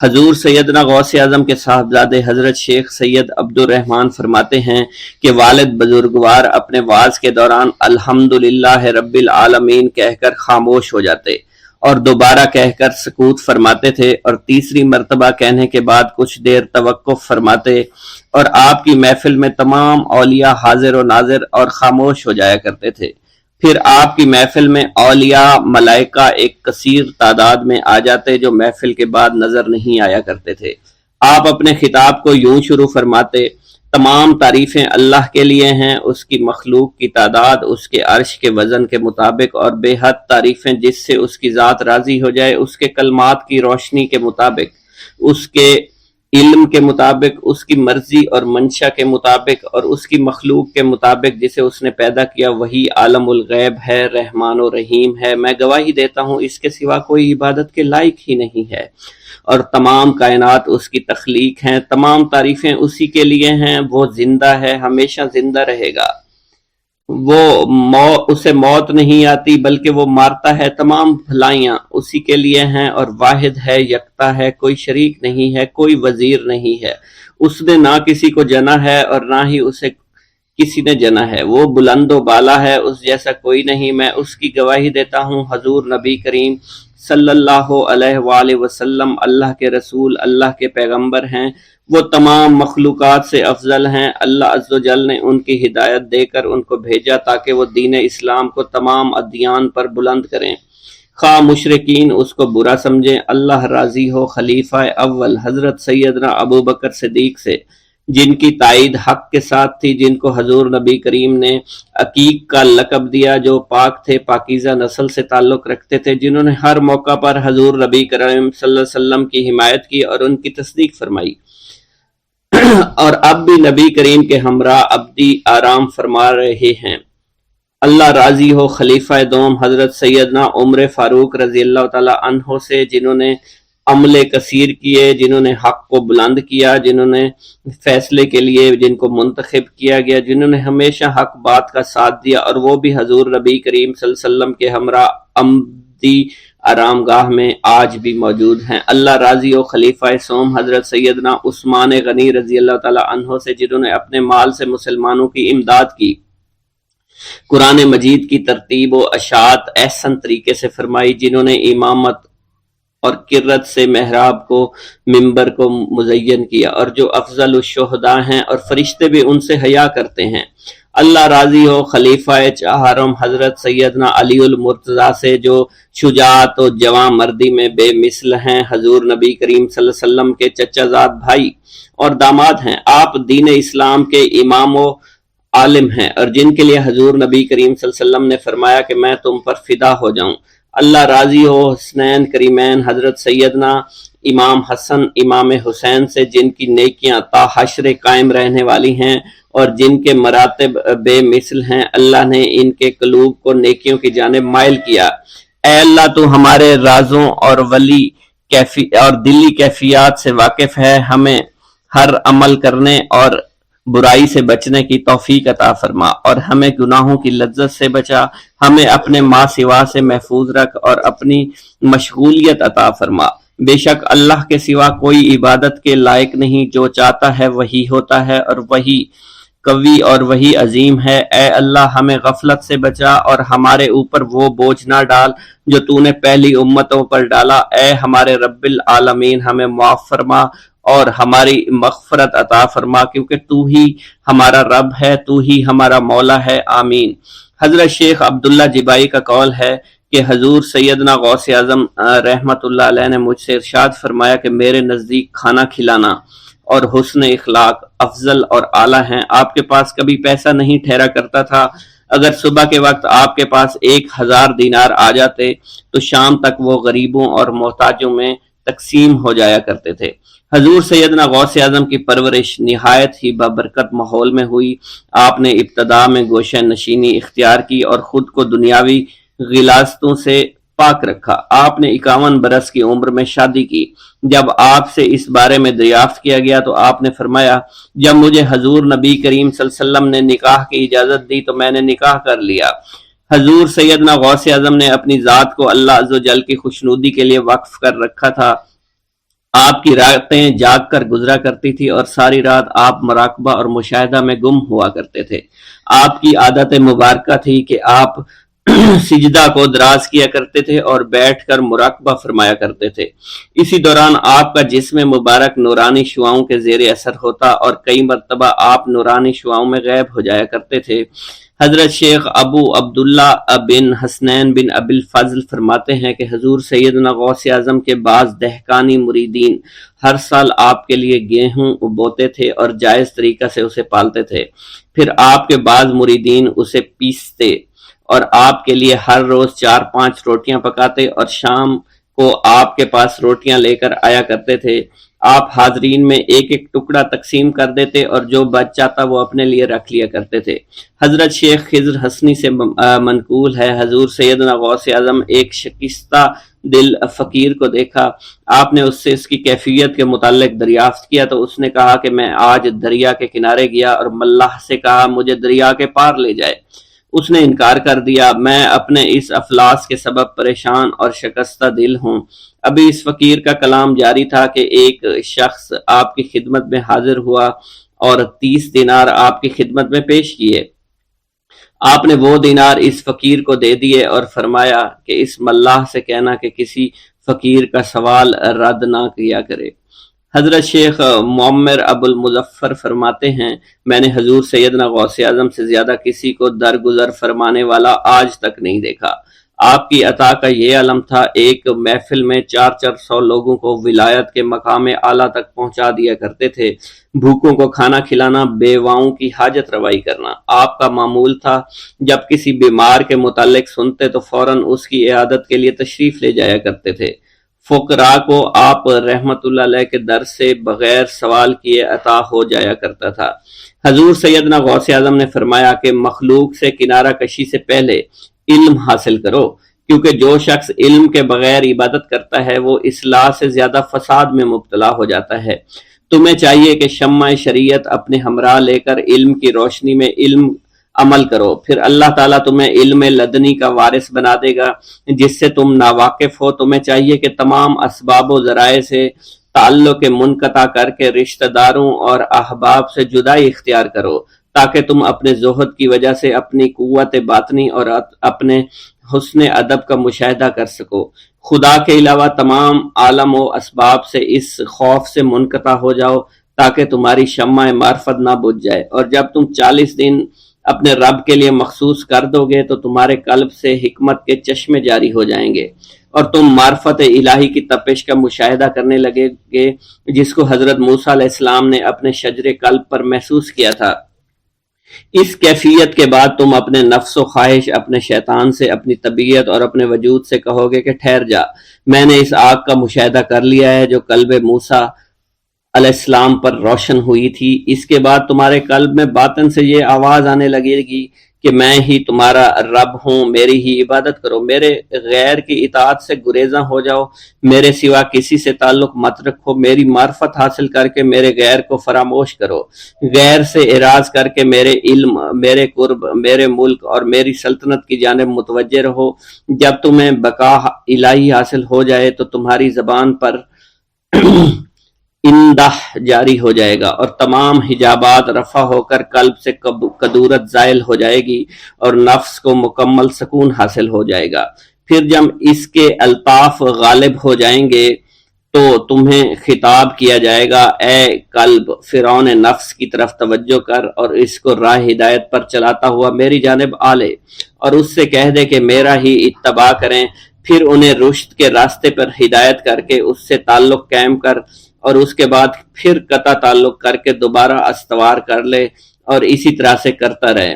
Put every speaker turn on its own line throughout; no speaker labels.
حضور سیدنا غوث اعظم کے صاحبزادے حضرت شیخ سید عبد الرحمن فرماتے ہیں کہ والد بزرگوار اپنے وعظ کے دوران الحمدللہ رب العالمین کہہ کر خاموش ہو جاتے اور دوبارہ کہہ کر سکوت فرماتے تھے، اور تیسری مرتبہ کہنے کے بعد کچھ دیر توقف فرماتے، اور آپ کی محفل میں تمام اولیاء حاضر و ناظر اور خاموش ہو جایا کرتے تھے۔ پھر آپ کی محفل میں اولیاء ملائکہ ایک کثیر تعداد میں آ جاتے جو محفل کے بعد نظر نہیں آیا کرتے تھے۔ آپ اپنے خطاب کو یوں شروع فرماتے: تمام تعریفیں اللہ کے لیے ہیں، اس کی مخلوق کی تعداد اس کے عرش کے وزن کے مطابق، اور بے حد تعریفیں جس سے اس کی ذات راضی ہو جائے، اس کے کلمات کی روشنی کے مطابق، اس کے علم کے مطابق، اس کی مرضی اور منشا کے مطابق، اور اس کی مخلوق کے مطابق جسے اس نے پیدا کیا وہی عالم الغیب ہے، رحمان و رحیم ہے۔ میں گواہی دیتا ہوں اس کے سوا کوئی عبادت کے لائق ہی نہیں ہے، اور تمام کائنات اس کی تخلیق ہیں، تمام تعریفیں اسی کے لیے ہیں۔ وہ زندہ ہے، ہمیشہ زندہ رہے گا، اسے موت نہیں آتی بلکہ وہ مارتا ہے۔ تمام بھلائیاں اسی کے لیے ہیں، اور واحد ہے، یکتا ہے، کوئی شریک نہیں ہے، کوئی وزیر نہیں ہے۔ اس نے نہ کسی کو جنا ہے اور نہ ہی اسے کسی نے جنا ہے۔ وہ بلند و بالا ہے، اس جیسا کوئی نہیں۔ میں اس کی گواہی دیتا ہوں حضور نبی کریم صلی اللہ علیہ وآلہ وسلم اللہ کے رسول، اللہ کے پیغمبر ہیں۔ وہ تمام مخلوقات سے افضل ہیں۔ اللہ عز و جل نے ان کی ہدایت دے کر ان کو بھیجا تاکہ وہ دین اسلام کو تمام ادیان پر بلند کریں، خواہ مشرکین اس کو برا سمجھیں۔ اللہ راضی ہو خلیفہ اول حضرت سیدنا ابو بکر صدیق سے، جن کی تائید حق کے ساتھ تھی، جن کو حضور نبی کریم نے عقیق کا لقب دیا، جو پاک تھے، پاکیزہ نسل سے تعلق رکھتے تھے، جنہوں نے ہر موقع پر حضور نبی کریم صلی اللہ علیہ وسلم کی حمایت کی اور ان کی تصدیق فرمائی، اور اب بھی نبی کریم کے ہمراہ ابدی آرام فرما رہے ہیں۔ اللہ راضی ہو خلیفہ دوم حضرت سیدنا عمر فاروق رضی اللہ تعالی عنہ سے، جنہوں نے عمل کثیر کیے، جنہوں نے حق کو بلند کیا، جنہوں نے فیصلے کے لیے جن کو منتخب کیا گیا، جنہوں نے ہمیشہ حق بات کا ساتھ دیا، اور وہ بھی حضور نبی کریم صلی اللہ علیہ وسلم کے ہمراہ ابدی آرام گاہ میں آج بھی موجود ہیں۔ اللہ راضی ہو خلیفہ سوم حضرت سیدنا عثمان غنی رضی اللہ تعالی عنہ سے، جنہوں نے اپنے مال سے مسلمانوں کی امداد کی، قرآن مجید کی ترتیب و اشاعت احسن طریقے سے فرمائی، جنہوں نے امامت اور کرت سے محراب کو، منبر کو مزین کیا، اور جو افضل الشہداء ہیں اور فرشتے بھی ان سے حیا کرتے ہیں۔ اللہ راضی ہو خلیفہ چہارم حضرت سیدنا علی المرتضیٰ سے، جو شجاعت و جواں مردی میں بے مثل ہیں، حضور نبی کریم صلی اللہ علیہ وسلم کے چچا زاد بھائی اور داماد ہیں۔ آپ دین اسلام کے امام و عالم ہیں، اور جن کے لیے حضور نبی کریم صلی اللہ علیہ وسلم نے فرمایا کہ میں تم پر فدا ہو جاؤں۔ اللہ راضی ہو حسنین کریمین حضرت سیدنا امام حسن امام حسین سے، جن کی نیکیاں تا حشر قائم رہنے والی ہیں اور جن کے مراتب بے مثل ہیں۔ اللہ نے ان کے قلوب کو نیکیوں کی جانب مائل کیا۔ اے اللہ تو ہمارے رازوں اور دلی کیفیات سے واقف ہے، ہمیں ہر عمل کرنے اور برائی سے بچنے کی توفیق عطا فرما، اور ہمیں گناہوں کی لذت سے بچا، ہمیں اپنے ما سوا سے محفوظ رکھ اور اپنی مشغولیت عطا فرما۔ بے شک اللہ کے سوا کوئی عبادت کے لائق نہیں، جو چاہتا ہے وہی ہوتا ہے، اور وہی قوی اور وہی عظیم ہے۔ اے اللہ ہمیں غفلت سے بچا اور ہمارے اوپر وہ بوجھ نہ ڈال جو تو نے پہلی امتوں پر ڈالا۔ اے ہمارے رب العالمین ہمیں معاف فرما اور ہماری مغفرت عطا فرما، کیونکہ تو ہی ہمارا رب ہے، تو ہی ہمارا مولا ہے، آمین۔ حضرت شیخ عبداللہ جبائی کا قول ہے کہ حضور سیدنا غوث اعظم رحمت اللہ علیہ نے مجھ سے ارشاد فرمایا کہ میرے نزدیک کھانا کھلانا اور حسن اخلاق افضل اور اعلیٰ ہیں۔ آپ کے پاس کبھی پیسہ نہیں ٹھہرا کرتا تھا، اگر صبح کے وقت آپ کے پاس 1000 دینار آ جاتے تو شام تک وہ غریبوں اور محتاجوں میں تقسیم ہو جایا کرتے تھے۔ حضور سیدنا غوث اعظم کی پرورش نہایت ہی بابرکت ماحول میں ہوئی۔ آپ نے ابتدا میں گوشہ نشینی اختیار کی اور خود کو دنیاوی غلاظتوں سے پاک رکھا۔ آپ نے 51 برس کی عمر میں شادی کی۔ جب آپ سے اس بارے میں دریافت کیا گیا تو آپ نے فرمایا، جب مجھے حضور نبی کریم صلی اللہ علیہ وسلم نے نکاح کی اجازت دی تو میں نے نکاح کر لیا۔ حضور سیدنا غوث اعظم نے اپنی ذات کو اللہ عز و جل کی خوشنودی کے لیے وقف کر رکھا تھا۔ آپ کی راتیں جاگ کر گزرا کرتی تھی اور ساری رات آپ مراقبہ اور مشاہدہ میں گم ہوا کرتے تھے۔ آپ کی عادت مبارکہ تھی کہ آپ سجدہ کو دراز کیا کرتے تھے اور بیٹھ کر مراقبہ فرمایا کرتے تھے۔ اسی دوران آپ کا جسم مبارک نورانی شعاؤں کے زیر اثر ہوتا اور کئی مرتبہ آپ نورانی شعاؤں میں غائب ہو جایا کرتے تھے۔ حضرت شیخ ابو عبداللہ بن حسنین بن ابی الفضل فرماتے ہیں کہ حضور سیدنا غوث اعظم کے بعض دہقانی مریدین ہر سال آپ کے لیے گیہوں بوتے تھے اور جائز طریقہ سے اسے پالتے تھے۔ پھر آپ کے بعض مریدین اسے پیستے اور آپ کے لیے ہر روز 4-5 روٹیاں پکاتے اور شام کو آپ کے پاس روٹیاں لے کر آیا کرتے تھے۔ آپ حاضرین میں ایک ایک ٹکڑا تقسیم کر دیتے اور جو بچ جاتا وہ اپنے لیے رکھ لیا کرتے تھے۔ حضرت شیخ خضر حسنی سے منقول ہے، حضور سیدنا غوث اعظم ایک شکستہ دل فقیر کو دیکھا، آپ نے اس سے اس کی کیفیت کے متعلق دریافت کیا تو اس نے کہا کہ میں آج دریا کے کنارے گیا اور ملاح سے کہا مجھے دریا کے پار لے جائے۔ اس نے انکار کر دیا۔ میں اپنے اس افلاس کے سبب پریشان اور شکستہ دل ہوں۔ ابھی اس فقیر کا کلام جاری تھا کہ ایک شخص آپ کی خدمت میں حاضر ہوا اور 30 دینار آپ کی خدمت میں پیش کیے۔ آپ نے وہ دینار اس فقیر کو دے دیے اور فرمایا کہ اس ملاح سے کہنا کہ کسی فقیر کا سوال رد نہ کیا کرے۔ حضرت شیخ معمر ابو المظفر فرماتے ہیں میں نے حضور سیدنا غوث اعظم سے زیادہ کسی کو درگزر فرمانے والا آج تک نہیں دیکھا۔ آپ کی عطا کا یہ علم تھا، ایک محفل میں 400 لوگوں کو ولایت کے مقام اعلیٰ تک پہنچا دیا کرتے تھے، بھوکوں کو کھانا کھلانا، بیواؤں کی حاجت روائی کرنا آپ کا معمول تھا۔ جب کسی بیمار کے متعلق سنتے تو فوراً اس کی عیادت کے لیے تشریف لے جایا کرتے تھے۔ فقراء کو آپ رحمت اللہ علیہ کے در سے بغیر سوال کیے عطا ہو جایا کرتا تھا۔ حضور سیدنا غوث اعظم نے فرمایا کہ مخلوق سے کنارہ کشی سے پہلے علم حاصل کرو، کیونکہ جو شخص علم کے بغیر عبادت کرتا ہے وہ اصلاح سے زیادہ فساد میں مبتلا ہو جاتا ہے۔ تمہیں چاہیے کہ شمع شریعت اپنے ہمراہ لے کر علم کی روشنی میں علم عمل کرو، پھر اللہ تعالیٰ تمہیں علم لدنی کا وارث بنا دے گا جس سے تم ناواقف ہو۔ تمہیں چاہیے کہ تمام اسباب و ذرائع سے تعلق منقطع کر کے رشتہ داروں اور احباب سے جدائی اختیار کرو تاکہ تم اپنے زہد کی وجہ سے اپنی قوت باطنی اور اپنے حسن ادب کا مشاہدہ کر سکو۔ خدا کے علاوہ تمام عالم و اسباب سے اس خوف سے منقطع ہو جاؤ تاکہ تمہاری شمع معرفت نہ بجھ جائے، اور جب تم 40 دن اپنے رب کے لیے مخصوص کر دو گے تو تمہارے قلب سے حکمت کے چشمے جاری ہو جائیں گے اور تم معرفت الہی کی تپش کا مشاہدہ کرنے لگے گے جس کو حضرت موسیٰ علیہ السلام نے اپنے شجر قلب پر محسوس کیا تھا۔ اس کیفیت کے بعد تم اپنے نفس و خواہش، اپنے شیطان سے، اپنی طبیعت اور اپنے وجود سے کہو گے کہ ٹھہر جا، میں نے اس آگ کا مشاہدہ کر لیا ہے جو قلب موسیٰ علیہ السلام پر روشن ہوئی تھی۔ اس کے بعد تمہارے قلب میں باطن سے یہ آواز آنے لگے گی کہ میں ہی تمہارا رب ہوں، میری ہی عبادت کرو، میرے غیر کی اطاعت سے گریزاں ہو جاؤ، میرے سوا کسی سے تعلق مت رکھو، میری معرفت حاصل کر کے میرے غیر کو فراموش کرو، غیر سے اعراض کر کے میرے علم، میرے قرب، میرے ملک اور میری سلطنت کی جانب متوجہ رہو۔ جب تمہیں بقا الہی حاصل ہو جائے تو تمہاری زبان پر اندہ جاری ہو جائے گا اور تمام حجابات رفع ہو کر قلب سے کدورت زائل ہو جائے گی اور نفس کو مکمل سکون حاصل ہو جائے گا۔ پھر جب اس کے الطاف غالب ہو جائیں گے تو تمہیں خطاب کیا جائے گا، اے قلب، فرعون نفس کی طرف توجہ کر اور اس کو راہ ہدایت پر چلاتا ہوا میری جانب آ لے اور اس سے کہہ دے کہ میرا ہی اتباع کریں۔ پھر انہیں رشد کے راستے پر ہدایت کر کے اس سے تعلق قائم کر اور اس کے بعد پھر قطع تعلق کر کے دوبارہ استوار کر لے اور اسی طرح سے کرتا رہے۔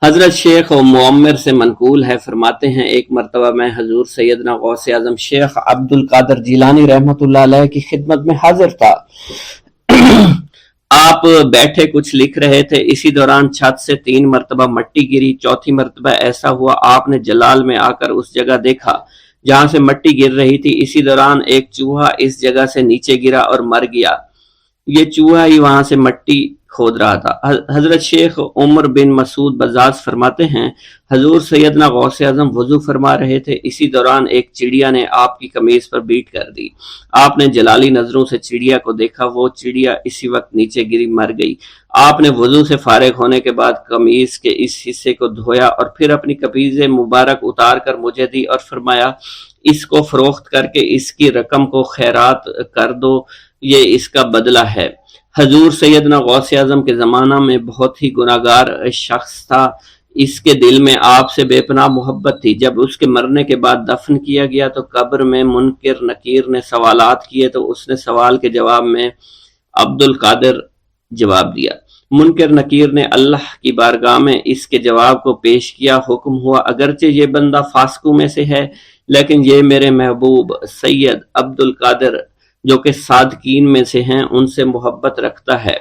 حضرت شیخ معمر سے منقول ہے، فرماتے ہیں ایک مرتبہ میں حضور سیدنا غوث اعظم شیخ عبد القادر جیلانی رحمت اللہ علیہ کی خدمت میں حاضر تھا۔ آپ بیٹھے کچھ لکھ رہے تھے، اسی دوران چھت سے 3 مرتبہ مٹی گری، چوتھی مرتبہ ایسا ہوا آپ نے جلال میں آ کر اس جگہ دیکھا جہاں سے مٹی گر رہی تھی۔ اسی دوران ایک چوہا اس جگہ سے نیچے گرا اور مر گیا۔ یہ چوہا ہی وہاں سے مٹی کھود رہا تھا۔ حضرت شیخ عمر بن مسعود بزاز فرماتے ہیں حضور سیدنا غوث اعظم وضو فرما رہے تھے، اسی دوران ایک چڑیا نے آپ کی قمیض پر بیٹ کر دی۔ آپ نے جلالی نظروں سے چڑیا کو دیکھا، وہ چڑیا اسی وقت نیچے گری مر گئی۔ آپ نے وضو سے فارغ ہونے کے بعد قمیض کے اس حصے کو دھویا اور پھر اپنی قمیض مبارک اتار کر مجھے دی اور فرمایا اس کو فروخت کر کے اس کی رقم کو خیرات کر دو، یہ اس کا بدلہ ہے۔ حضور سیدنا غوث اعظم کے زمانہ میں بہت ہی گناہگار شخص تھا، اس کے دل میں آپ سے بے پناہ محبت تھی۔ جب اس کے مرنے کے بعد دفن کیا گیا تو قبر میں منکر نکیر نے سوالات کیے تو اس نے سوال کے جواب میں عبد القادر جواب دیا۔ منکر نکیر نے اللہ کی بارگاہ میں اس کے جواب کو پیش کیا۔ حکم ہوا اگرچہ یہ بندہ فاسقوں میں سے ہے لیکن یہ میرے محبوب سید عبد القادر جو کہ صادقین میں سے ہیں ان سے محبت رکھتا ہے۔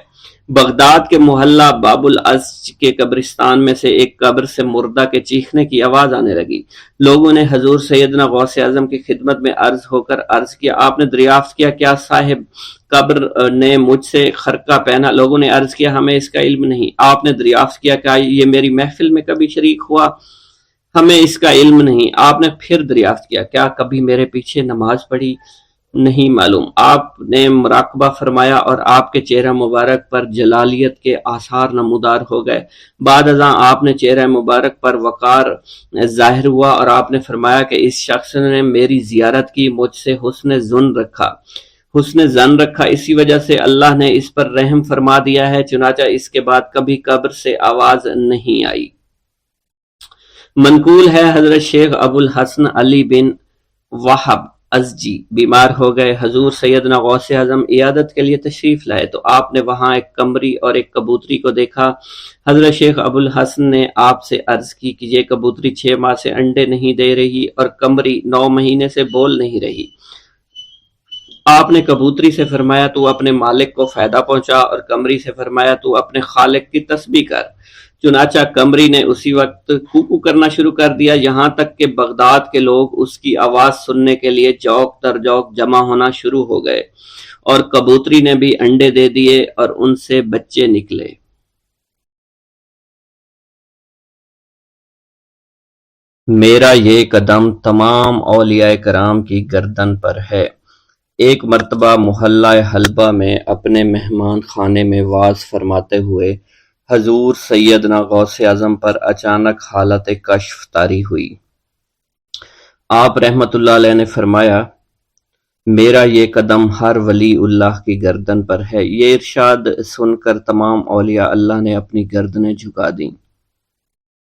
بغداد کے محلہ باب العز کے قبرستان میں سے ایک قبر سے مردہ کے چیخنے کی آواز آنے لگی۔ لوگوں نے حضور سیدنا غوث اعظم کی خدمت میں عرض ہو کر عرض کیا، آپ نے دریافت کیا کیا صاحب قبر نے مجھ سے خرقہ پہنا؟ لوگوں نے عرض کیا ہمیں اس کا علم نہیں۔ آپ نے دریافت کیا کیا یہ میری محفل میں کبھی شریک ہوا؟ ہمیں اس کا علم نہیں۔ آپ نے پھر دریافت کیا کیا کبھی میرے پیچھے نماز پڑھی؟ نہیں معلوم۔ آپ نے مراقبہ فرمایا اور آپ کے چہرہ مبارک پر جلالیت کے آثار نمودار ہو گئے۔ بعد ازاں آپ نے چہرہ مبارک پر وقار ظاہر ہوا اور آپ نے فرمایا کہ اس شخص نے میری زیارت کی، مجھ سے حسن ظن رکھا، اسی وجہ سے اللہ نے اس پر رحم فرما دیا ہے، چنانچہ اس کے بعد کبھی قبر سے آواز نہیں آئی۔ منقول ہے حضرت شیخ ابو الحسن علی بن وہب ازجی بیمار ہو گئے، حضور سیدنا غوث اعظم عیادت کے لیے تشریف لائے تو آپ نے وہاں ایک قمری اور ایک کبوتری کو دیکھا۔ حضرت شیخ ابو الحسن نے آپ سے عرض کی کہ یہ کبوتری 6 ماہ سے انڈے نہیں دے رہی اور قمری 9 مہینے سے بول نہیں رہی۔ آپ نے کبوتری سے فرمایا تو اپنے مالک کو فائدہ پہنچا اور قمری سے فرمایا تو اپنے خالق کی تسبیح کر۔ چنانچہ قمری نے اسی وقت کوکو کرنا شروع کر دیا، یہاں تک کہ بغداد کے لوگ اس کی آواز سننے کے لیے جوق در جوق جمع ہونا شروع ہو گئے اور کبوتری نے بھی انڈے دے دیے اور ان سے بچے نکلے۔ میرا یہ قدم تمام اولیاء کرام کی گردن پر ہے۔ ایک مرتبہ محلہ حلبہ میں اپنے مہمان خانے میں واز فرماتے ہوئے حضور سیدنا غوث اعظم پر اچانک حالت کشف طاری ہوئی۔ آپ رحمت اللہ علیہ نے فرمایا میرا یہ قدم ہر ولی اللہ کی گردن پر ہے۔ یہ ارشاد سن کر تمام اولیاء اللہ نے اپنی گردنیں جھکا دیں۔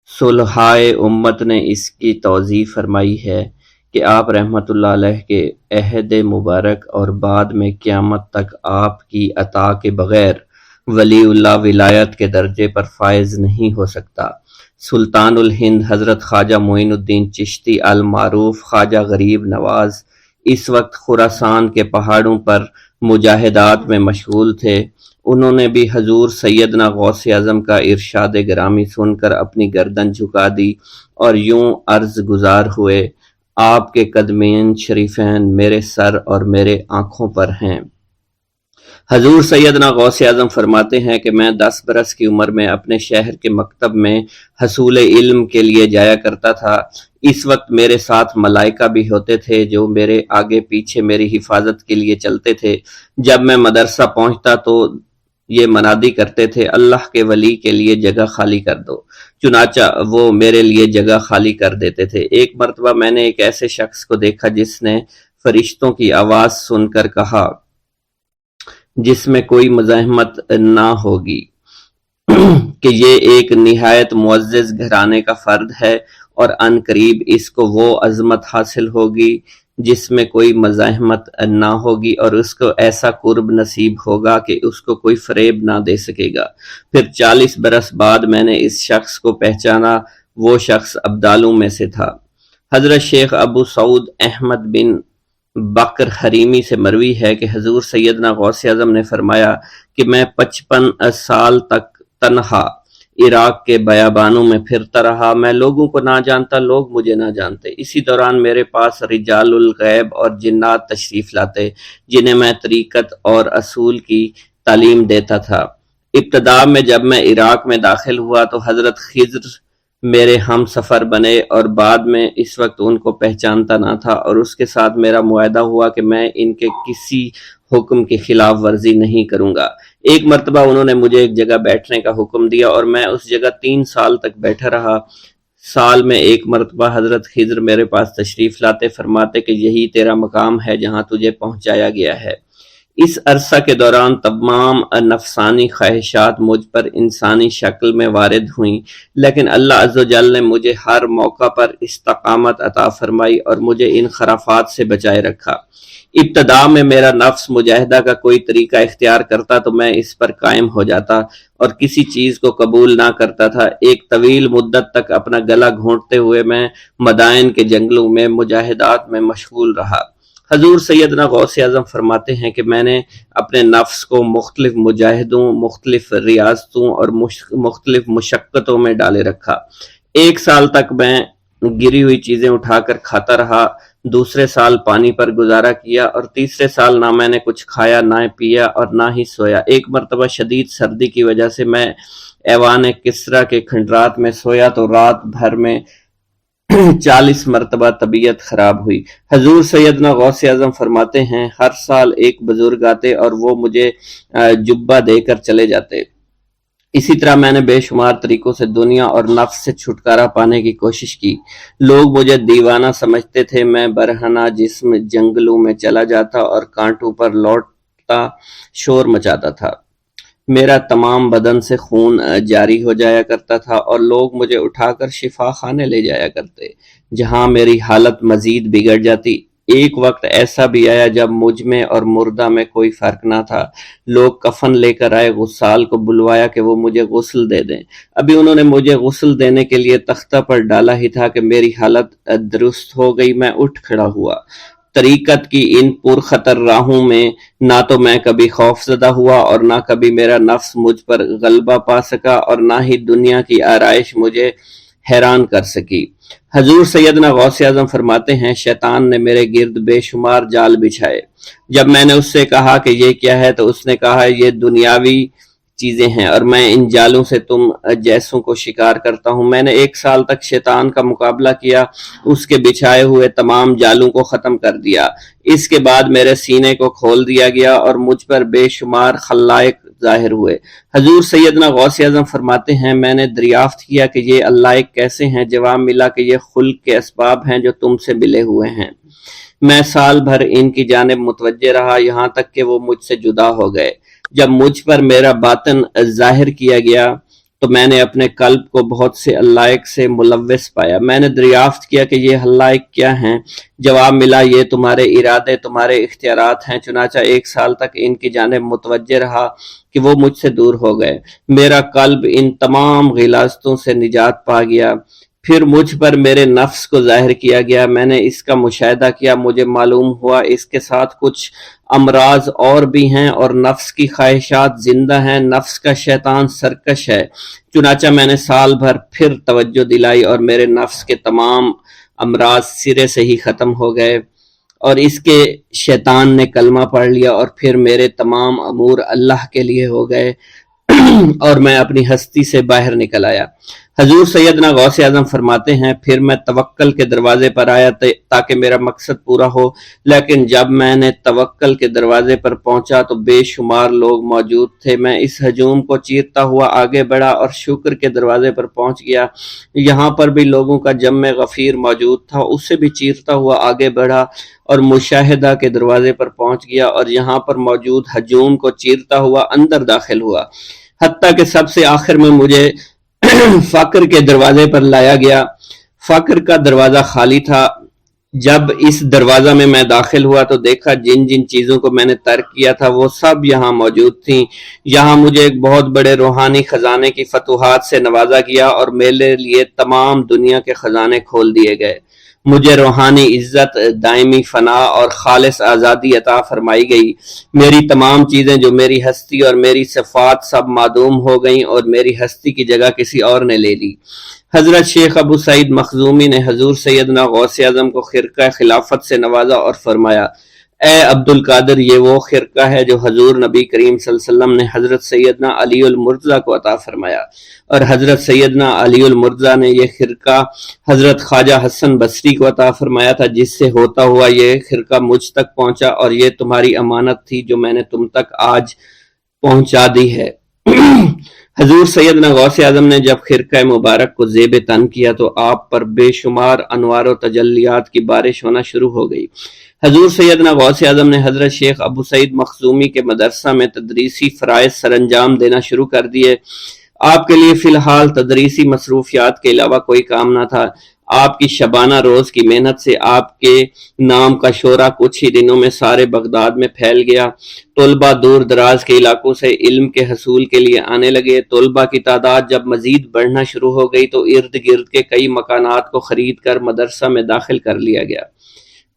صلحائے امت نے اس کی توضیح فرمائی ہے کہ آپ رحمت اللہ علیہ کے عہد مبارک اور بعد میں قیامت تک آپ کی عطا کے بغیر ولی اللہ ولایت کے درجے پر فائز نہیں ہو سکتا۔ سلطان الہند حضرت خواجہ معین الدین چشتی المعروف خواجہ غریب نواز اس وقت خراسان کے پہاڑوں پر مجاہدات میں مشغول تھے۔ انہوں نے بھی حضور سیدنا غوث اعظم کا ارشاد گرامی سن کر اپنی گردن جھکا دی اور یوں عرض گزار ہوئے، آپ کے قدمین شریفین میرے سر اور میرے آنکھوں پر ہیں۔ حضور سیدنا غوث اعظم فرماتے ہیں کہ میں 10 برس کی عمر میں اپنے شہر کے مکتب میں حصول علم کے لیے جایا کرتا تھا۔ اس وقت میرے ساتھ ملائکہ بھی ہوتے تھے جو میرے آگے پیچھے میری حفاظت کے لیے چلتے تھے۔ جب میں مدرسہ پہنچتا تو یہ منادی کرتے تھے اللہ کے ولی کے لیے جگہ خالی کر دو، چنانچہ وہ میرے لیے جگہ خالی کر دیتے تھے۔ ایک مرتبہ میں نے ایک ایسے شخص کو دیکھا جس نے فرشتوں کی آواز سن کر کہا جس میں کوئی مزاحمت نہ ہوگی کہ یہ ایک نہایت معزز گھرانے کا فرد ہے اور عن قریب اس کو وہ عظمت حاصل ہوگی جس میں کوئی مزاحمت نہ ہوگی اور اس کو ایسا قرب نصیب ہوگا کہ اس کو کوئی فریب نہ دے سکے گا۔ پھر 40 برس بعد میں نے اس شخص کو پہچانا، وہ شخص ابدالوں میں سے تھا۔ حضرت شیخ ابو سعود احمد بن بکر حریمی سے مروی ہے کہ حضور سیدنا غوث اعظم نے فرمایا کہ میں 55 سال تک تنہا عراق کے بیابانوں میں پھرتا رہا، میں لوگوں کو نہ جانتا، لوگ مجھے نہ جانتے۔ اسی دوران میرے پاس رجال الغیب اور جنات تشریف لاتے جنہیں میں طریقت اور اصول کی تعلیم دیتا تھا۔ ابتدا میں جب میں عراق میں داخل ہوا تو حضرت خضر میرے ہم سفر بنے اور بعد میں اس وقت ان کو پہچانتا نہ تھا، اور اس کے ساتھ میرا معاہدہ ہوا کہ میں ان کے کسی حکم کی خلاف ورزی نہیں کروں گا۔ ایک مرتبہ انہوں نے مجھے ایک جگہ بیٹھنے کا حکم دیا اور میں اس جگہ 3 سال تک بیٹھا رہا۔ سال میں ایک مرتبہ حضرت خضر میرے پاس تشریف لاتے، فرماتے کہ یہی تیرا مقام ہے جہاں تجھے پہنچایا گیا ہے۔ اس عرصہ کے دوران تمام نفسانی خواہشات مجھ پر انسانی شکل میں وارد ہوئیں، لیکن اللہ عز و جل نے مجھے ہر موقع پر استقامت عطا فرمائی اور مجھے ان خرافات سے بچائے رکھا۔ ابتدا میں میرا نفس مجاہدہ کا کوئی طریقہ اختیار کرتا تو میں اس پر قائم ہو جاتا اور کسی چیز کو قبول نہ کرتا تھا۔ ایک طویل مدت تک اپنا گلا گھونٹتے ہوئے میں مدائن کے جنگلوں میں مجاہدات میں مشغول رہا۔ حضور سیدنا غوث اعظم فرماتے ہیں کہ میں نے اپنے نفس کو مختلف مجاہدوں، مختلف ریاضتوں اور مختلف مشقتوں میں ڈالے رکھا۔ 1 سال تک میں گری ہوئی چیزیں اٹھا کر کھاتا رہا، دوسرے سال پانی پر گزارا کیا، اور تیسرے سال نہ میں نے کچھ کھایا، نہ پیا اور نہ ہی سویا۔ ایک مرتبہ شدید سردی کی وجہ سے میں ایوان کسریٰ کے کھنڈرات میں سویا تو رات بھر میں 40 مرتبہ طبیعت خراب ہوئی۔ حضور سیدنا غوث اعظم فرماتے ہیں ہر سال ایک بزرگ آتے اور وہ مجھے جبہ دے کر چلے جاتے۔ اسی طرح میں نے بے شمار طریقوں سے دنیا اور نفس سے چھٹکارا پانے کی کوشش کی۔ لوگ مجھے دیوانہ سمجھتے تھے۔ میں برہنہ جسم جنگلوں میں چلا جاتا اور کانٹوں پر لوٹتا شور مچاتا تھا۔ میرا تمام بدن سے خون جاری ہو جایا کرتا تھا اور لوگ مجھے اٹھا کر شفا خانے لے جایا کرتے، جہاں میری حالت مزید بگڑ جاتی۔ ایک وقت ایسا بھی آیا جب مجھ میں اور مردہ میں کوئی فرق نہ تھا۔ لوگ کفن لے کر آئے، غسال کو بلوایا کہ وہ مجھے غسل دے دیں۔ ابھی انہوں نے مجھے غسل دینے کے لیے تختہ پر ڈالا ہی تھا کہ میری حالت درست ہو گئی۔ میں اٹھ کھڑا ہوا۔ طریقت کی ان پرخطر راہوں میں نہ تو میں کبھی خوف زدہ ہوا اور نہ کبھی میرا نفس مجھ پر غلبہ پا سکا اور نہ ہی دنیا کی آرائش مجھے حیران کر سکی۔ حضور سیدنا غوث اعظم فرماتے ہیں شیطان نے میرے گرد بے شمار جال بچھائے۔ جب میں نے اس سے کہا کہ یہ کیا ہے تو اس نے کہا یہ دنیاوی چیزیں ہیں اور میں ان جالوں سے تم جیسوں کو شکار کرتا ہوں۔ میں نے 1 سال تک شیطان کا مقابلہ کیا، اس کے بچھائے ہوئے تمام جالوں کو ختم کر دیا۔ اس کے بعد میرے سینے کو کھول دیا گیا اور مجھ پر بے شمار خلائق ظاہر ہوئے۔ حضور سیدنا غوث اعظم فرماتے ہیں میں نے دریافت کیا کہ یہ علائق کیسے ہیں؟ جواب ملا کہ یہ خلق کے اسباب ہیں جو تم سے ملے ہوئے ہیں۔ میں سال بھر ان کی جانب متوجہ رہا، یہاں تک کہ وہ مجھ سے جدا ہو گئے۔ جب مجھ پر میرا باطن ظاہر کیا گیا تو میں نے اپنے قلب کو بہت سے علائق سے ملوث پایا۔ میں نے دریافت کیا کہ یہ علائق کیا ہیں؟ جواب ملا یہ تمہارے ارادے، تمہارے اختیارات ہیں۔ چنانچہ 1 سال تک ان کی جانب متوجہ رہا کہ وہ مجھ سے دور ہو گئے۔ میرا قلب ان تمام غلاظتوں سے نجات پا گیا۔ پھر مجھ پر میرے نفس کو ظاہر کیا گیا، میں نے اس کا مشاہدہ کیا، مجھے معلوم ہوا اس کے ساتھ کچھ امراض اور بھی ہیں اور نفس کی خواہشات زندہ ہیں، نفس کا شیطان سرکش ہے۔ چنانچہ میں نے سال بھر پھر توجہ دلائی اور میرے نفس کے تمام امراض سرے سے ہی ختم ہو گئے اور اس کے شیطان نے کلمہ پڑھ لیا اور پھر میرے تمام امور اللہ کے لیے ہو گئے اور میں اپنی ہستی سے باہر نکل آیا۔ حضور سیدنا غوث اعظم فرماتے ہیں پھر میں توکل کے دروازے پر آیا تاکہ میرا مقصد پورا ہو، لیکن جب میں نے توکل کے دروازے پر پہنچا تو بے شمار لوگ موجود تھے۔ میں اس ہجوم کو چیرتا ہوا آگے بڑھا اور شکر کے دروازے پر پہنچ گیا، یہاں پر بھی لوگوں کا جمع غفیر موجود تھا، اسے بھی چیرتا ہوا آگے بڑھا اور مشاہدہ کے دروازے پر پہنچ گیا اور یہاں پر موجود ہجوم کو چیرتا ہوا اندر داخل ہوا، حتیٰ کہ سب سے آخر میں مجھے فقر کے دروازے پر لایا گیا۔ فقر کا دروازہ خالی تھا۔ جب اس دروازہ میں داخل ہوا تو دیکھا جن جن چیزوں کو میں نے ترک کیا تھا وہ سب یہاں موجود تھیں۔ یہاں مجھے ایک بہت بڑے روحانی خزانے کی فتوحات سے نوازا گیا اور میرے لیے تمام دنیا کے خزانے کھول دیے گئے۔ مجھے روحانی عزت، دائمی فنا اور خالص آزادی عطا فرمائی گئی۔ میری تمام چیزیں جو میری ہستی اور میری صفات سب معدوم ہو گئیں اور میری ہستی کی جگہ کسی اور نے لے لی۔ حضرت شیخ ابو سعید مخزومی نے حضور سیدنا غوث اعظم کو خرقہ خلافت سے نوازا اور فرمایا اے عبد القادر، یہ وہ خرقہ ہے جو حضور نبی کریم صلی اللہ علیہ وسلم نے حضرت سیدنا علی المرتضیٰ کو عطا فرمایا، اور حضرت سیدنا علی المرتضیٰ نے یہ خرقہ حضرت خواجہ حسن بصری کو عطا فرمایا تھا، جس سے ہوتا ہوا یہ خرقہ مجھ تک پہنچا، اور یہ تمہاری امانت تھی جو میں نے تم تک آج پہنچا دی ہے۔ حضور سیدنا غوث اعظم نے جب خرقہ مبارک کو زیب تن کیا تو آپ پر بے شمار انوار و تجلیات کی بارش ہونا شروع ہو گئی۔ حضور سیدنا غوث اعظم نے حضرت شیخ ابو سعید مخزومی کے مدرسہ میں تدریسی فرائض سر انجام دینا شروع کر دیے۔ آپ کے لیے فی الحال تدریسی مصروفیات کے علاوہ کوئی کام نہ تھا۔ آپ کی شبانہ روز کی محنت سے آپ کے نام کا شہرہ کچھ ہی دنوں میں سارے بغداد میں پھیل گیا۔ طلبہ دور دراز کے علاقوں سے علم کے حصول کے لیے آنے لگے۔ طلبہ کی تعداد جب مزید بڑھنا شروع ہو گئی تو ارد گرد کے کئی مکانات کو خرید کر مدرسہ میں داخل کر لیا گیا۔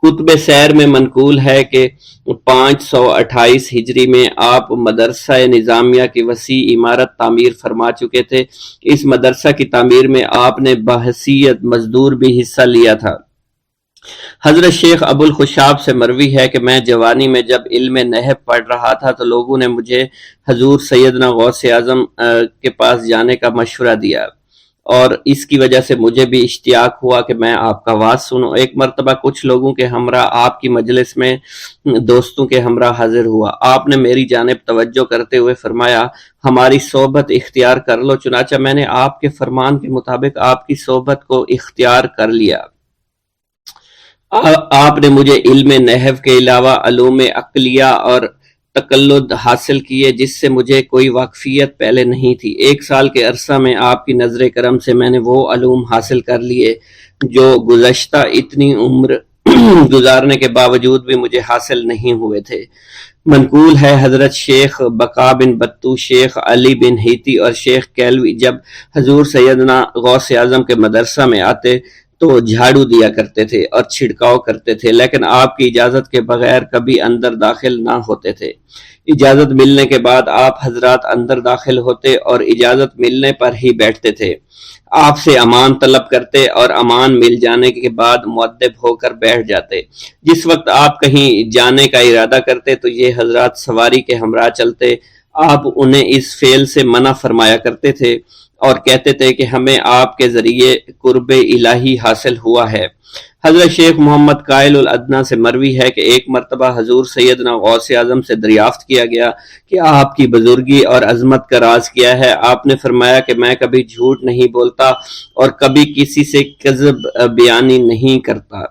کتب سیر میں منقول ہے کہ 528 ہجری میں آپ مدرسہ نظامیہ کی وسیع عمارت تعمیر فرما چکے تھے۔ اس مدرسہ کی تعمیر میں آپ نے بحیثیت مزدور بھی حصہ لیا تھا۔ حضرت شیخ ابو الخشاب سے مروی ہے کہ میں جوانی میں جب علم نحو پڑھ رہا تھا تو لوگوں نے مجھے حضور سیدنا غوث اعظم کے پاس جانے کا مشورہ دیا، اور اس کی وجہ سے مجھے بھی اشتیاق ہوا کہ میں آپ کا واز سنوں۔ ایک مرتبہ کچھ لوگوں کے ہمراہ آپ کی مجلس میں دوستوں کے ہمراہ حاضر ہوا۔ آپ نے میری جانب توجہ کرتے ہوئے فرمایا، ہماری صحبت اختیار کر لو۔ چنانچہ میں نے آپ کے فرمان کے مطابق آپ کی صحبت کو اختیار کر لیا۔ آپ نے مجھے علم نحو کے علاوہ علوم عقلیہ اور تقلد حاصل کیے، جس سے مجھے کوئی واقفیت پہلے نہیں تھی۔ 1 سال کے عرصہ میں آپ کی نظر کرم سے میں نے وہ علوم حاصل کر لیے جو گزشتہ اتنی عمر گزارنے کے باوجود بھی مجھے حاصل نہیں ہوئے تھے۔ منقول ہے حضرت شیخ بقا بن بطو، شیخ علی بن ہیتی اور شیخ کیلوی جب حضور سیدنا غوث اعظم کے مدرسہ میں آتے تو جھاڑو دیا کرتے تھے اور چھڑکاؤ کرتے تھے، لیکن آپ کی اجازت کے بغیر کبھی اندر داخل نہ ہوتے تھے۔ اجازت ملنے کے بعد آپ حضرات اندر داخل ہوتے اور اجازت ملنے پر ہی بیٹھتے تھے۔ آپ سے امان طلب کرتے اور امان مل جانے کے بعد مؤدب ہو کر بیٹھ جاتے۔ جس وقت آپ کہیں جانے کا ارادہ کرتے تو یہ حضرات سواری کے ہمراہ چلتے۔ آپ انہیں اس فعل سے منع فرمایا کرتے تھے اور کہتے تھے کہ ہمیں آپ کے ذریعے قرب الہی حاصل ہوا ہے۔ حضرت شیخ محمد قائل الادنیٰ سے مروی ہے کہ ایک مرتبہ حضور سیدنا غوث اعظم سے دریافت کیا گیا کہ آپ کی بزرگی اور عظمت کا راز کیا ہے۔ آپ نے فرمایا کہ میں کبھی جھوٹ نہیں بولتا اور کبھی کسی سے کذب بیانی نہیں کرتا۔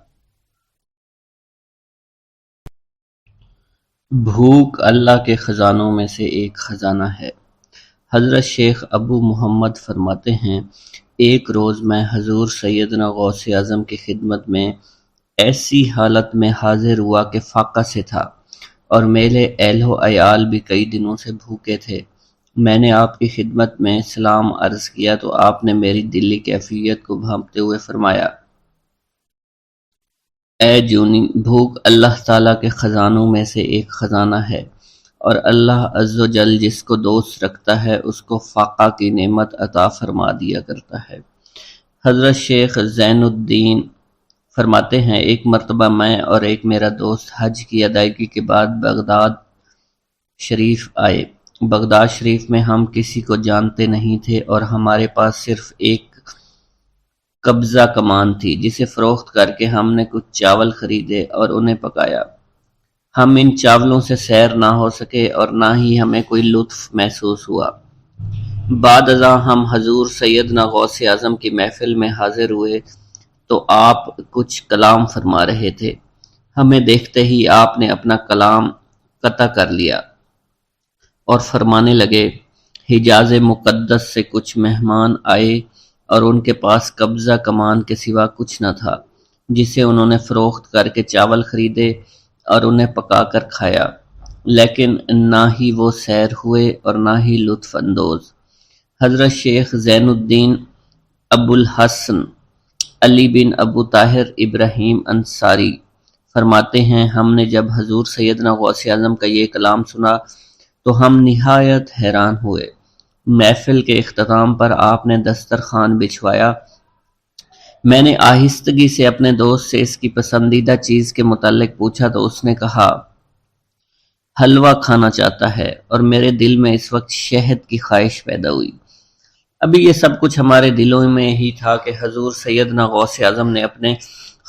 بھوک اللہ کے خزانوں میں سے ایک خزانہ ہے۔ حضرت شیخ ابو محمد فرماتے ہیں، ایک روز میں حضور سیدنا غوث اعظم کی خدمت میں ایسی حالت میں حاضر ہوا کہ فاقہ سے تھا، اور میرے اہل و عیال بھی کئی دنوں سے بھوکے تھے۔ میں نے آپ کی خدمت میں سلام عرض کیا تو آپ نے میری دلی کیفیت کو بھانپتے ہوئے فرمایا، اے جونی، بھوک اللہ تعالیٰ کے خزانوں میں سے ایک خزانہ ہے، اور اللہ عز و جل جس کو دوست رکھتا ہے اس کو فاقہ کی نعمت عطا فرما دیا کرتا ہے۔ حضرت شیخ زین الدین فرماتے ہیں، ایک مرتبہ میں اور ایک میرا دوست حج کی ادائیگی کے بعد بغداد شریف آئے۔ بغداد شریف میں ہم کسی کو جانتے نہیں تھے اور ہمارے پاس صرف ایک قبضہ کمان تھی، جسے فروخت کر کے ہم نے کچھ چاول خریدے اور انہیں پکایا۔ ہم ان چاولوں سے سیر نہ ہو سکے اور نہ ہی ہمیں کوئی لطف محسوس ہوا۔ بعد ازاں ہم حضور سیدنا غوث اعظم کی محفل میں حاضر ہوئے تو آپ کچھ کلام فرما رہے تھے۔ ہمیں دیکھتے ہی آپ نے اپنا کلام قطع کر لیا اور فرمانے لگے، حجاز مقدس سے کچھ مہمان آئے اور ان کے پاس قبضہ کمان کے سوا کچھ نہ تھا، جسے انہوں نے فروخت کر کے چاول خریدے اور انہیں پکا کر کھایا، لیکن نہ ہی وہ سیر ہوئے اور نہ ہی لطف اندوز۔ حضرت شیخ زین الدین ابو الحسن علی بن ابو طاہر ابراہیم انصاری فرماتے ہیں، ہم نے جب حضور سیدنا غوث اعظم کا یہ کلام سنا تو ہم نہایت حیران ہوئے۔ محفل کے اختتام پر آپ نے دسترخوان بچھوایا، میں نے آہستگی سے اپنے دوست سے اس کی پسندیدہ چیز کے متعلق پوچھا تو اس نے کہا حلوہ کھانا چاہتا ہے، اور میرے دل میں اس وقت شہد کی خواہش پیدا ہوئی۔ ابھی یہ سب کچھ ہمارے دلوں میں ہی تھا کہ حضور سیدنا غوث اعظم نے اپنے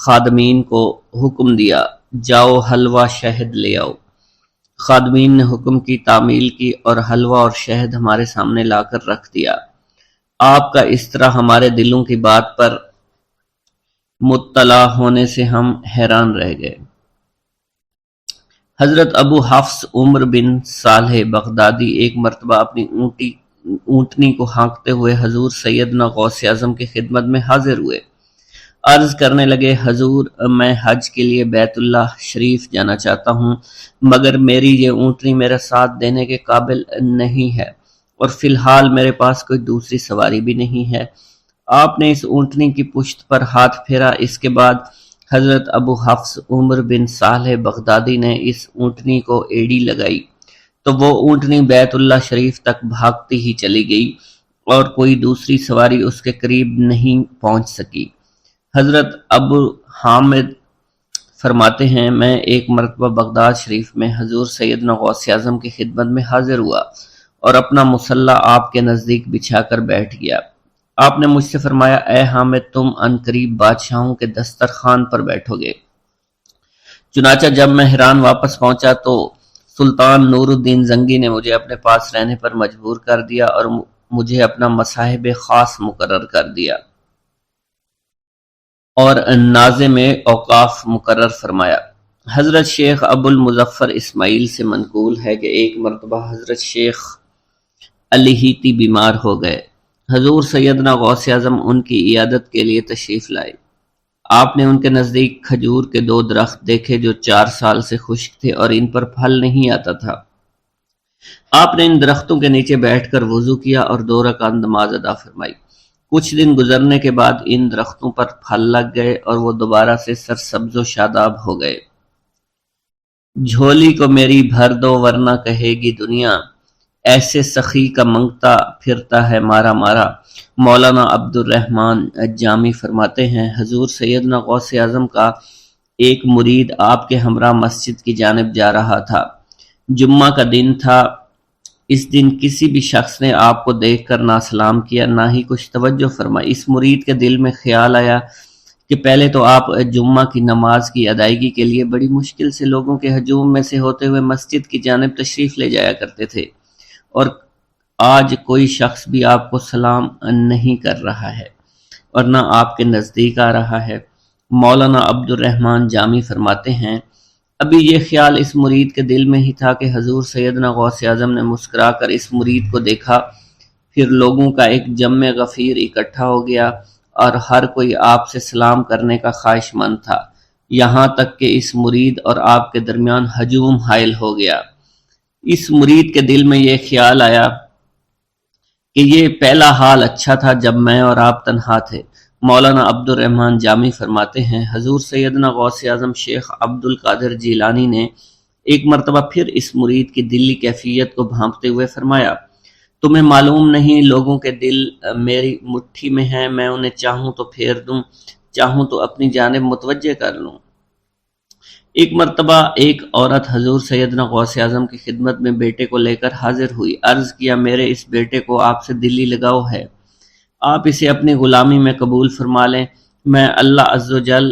خادمین کو حکم دیا، جاؤ حلوہ شہد لے آؤ۔ خادمین نے حکم کی، تعمیل کی، اور حلوہ اور شہد ہمارے سامنے لا کر رکھ دیا۔ آپ کا اس طرح ہمارے دلوں کی بات پر مطلع ہونے سے ہم حیران رہ گئے۔ حضرت ابو حفص عمر بن صالح بغدادی ایک مرتبہ اپنی اونٹنی کو ہانکتے ہوئے حضور سیدنا غوث اعظم کی خدمت میں حاضر ہوئے۔ عرض کرنے لگے، حضور میں حج کے لیے بیت اللہ شریف جانا چاہتا ہوں، مگر میری یہ اونٹنی میرا ساتھ دینے کے قابل نہیں ہے، اور فی الحال میرے پاس کوئی دوسری سواری بھی نہیں ہے۔ آپ نے اس اونٹنی کی پشت پر ہاتھ پھیرا۔ اس کے بعد حضرت ابو حفص عمر بن صالح بغدادی نے اس اونٹنی کو ایڑی لگائی تو وہ اونٹنی بیت اللہ شریف تک بھاگتی ہی چلی گئی، اور کوئی دوسری سواری اس کے قریب نہیں پہنچ سکی۔ حضرت ابو حامد فرماتے ہیں، میں ایک مرتبہ بغداد شریف میں حضور سیدنا غوث اعظم کی خدمت میں حاضر ہوا اور اپنا مصلی آپ کے نزدیک بچھا کر بیٹھ گیا۔ آپ نے مجھ سے فرمایا، اے حامد، تم عنقریب بادشاہوں کے دسترخوان پر بیٹھو گے۔ چنانچہ جب میں حران واپس پہنچا تو سلطان نور الدین زنگی نے مجھے اپنے پاس رہنے پر مجبور کر دیا اور مجھے اپنا مصاحب خاص مقرر کر دیا اور ناظم اوقاف مقرر فرمایا۔ حضرت شیخ ابو المظفر اسماعیل سے منقول ہے کہ ایک مرتبہ حضرت شیخ الہیتی بیمار ہو گئے۔ حضور سیدنا غوث اعظم ان کی عیادت کے لیے تشریف لائے۔ آپ نے ان کے نزدیک کھجور کے 2 درخت دیکھے جو 4 سال سے خشک تھے اور ان پر پھل نہیں آتا تھا۔ آپ نے ان درختوں کے نیچے بیٹھ کر وضو کیا اور 2 رکعت نماز ادا فرمائی۔ کچھ دن گزرنے کے بعد ان درختوں پر پھل لگ گئے اور وہ دوبارہ سے سرسبز و شاداب ہو گئے۔ جھولی کو میری بھر دو ورنہ کہے گی دنیا، ایسے سخی کا منگتا پھرتا ہے مارا مارا۔ مولانا عبد الرحمن جامی فرماتے ہیں، حضور سیدنا غوث اعظم کا ایک مرید آپ کے ہمراہ مسجد کی جانب جا رہا تھا۔ جمعہ کا دن تھا۔ اس دن کسی بھی شخص نے آپ کو دیکھ کر نہ سلام کیا، نہ ہی کچھ توجہ فرمائی۔ اس مرید کے دل میں خیال آیا کہ پہلے تو آپ جمعہ کی نماز کی ادائیگی کے لیے بڑی مشکل سے لوگوں کے ہجوم میں سے ہوتے ہوئے مسجد کی جانب تشریف لے جایا کرتے تھے، اور آج کوئی شخص بھی آپ کو سلام نہیں کر رہا ہے اور نہ آپ کے نزدیک آ رہا ہے۔ مولانا عبد الرحمن جامی فرماتے ہیں، ابھی یہ خیال اس مرید کے دل میں ہی تھا کہ حضور سیدنا غوث اعظم نے مسکرا کر اس مرید کو دیکھا، پھر لوگوں کا ایک جمع غفیر اکٹھا ہو گیا اور ہر کوئی آپ سے سلام کرنے کا خواہش مند تھا، یہاں تک کہ اس مرید اور آپ کے درمیان ہجوم حائل ہو گیا۔ اس مرید کے دل میں یہ خیال آیا کہ یہ پہلا حال اچھا تھا جب میں اور آپ تنہا تھے۔ مولانا عبد الرحمن جامی فرماتے ہیں، حضور سیدنا غوث اعظم شیخ عبد القادر جیلانی نے ایک مرتبہ پھر اس مرید کی دلی کیفیت کو بھانپتے ہوئے فرمایا، تمہیں معلوم نہیں لوگوں کے دل میری مٹھی میں ہیں، میں انہیں چاہوں تو پھیر دوں، چاہوں تو اپنی جانب متوجہ کر لوں۔ ایک مرتبہ ایک عورت حضور سیدنا غوث اعظم کی خدمت میں بیٹے کو لے کر حاضر ہوئی۔ عرض کیا، میرے اس بیٹے کو آپ سے دلی لگاؤ ہے، آپ اسے اپنی غلامی میں قبول فرما لیں۔ میں اللہ عز و جل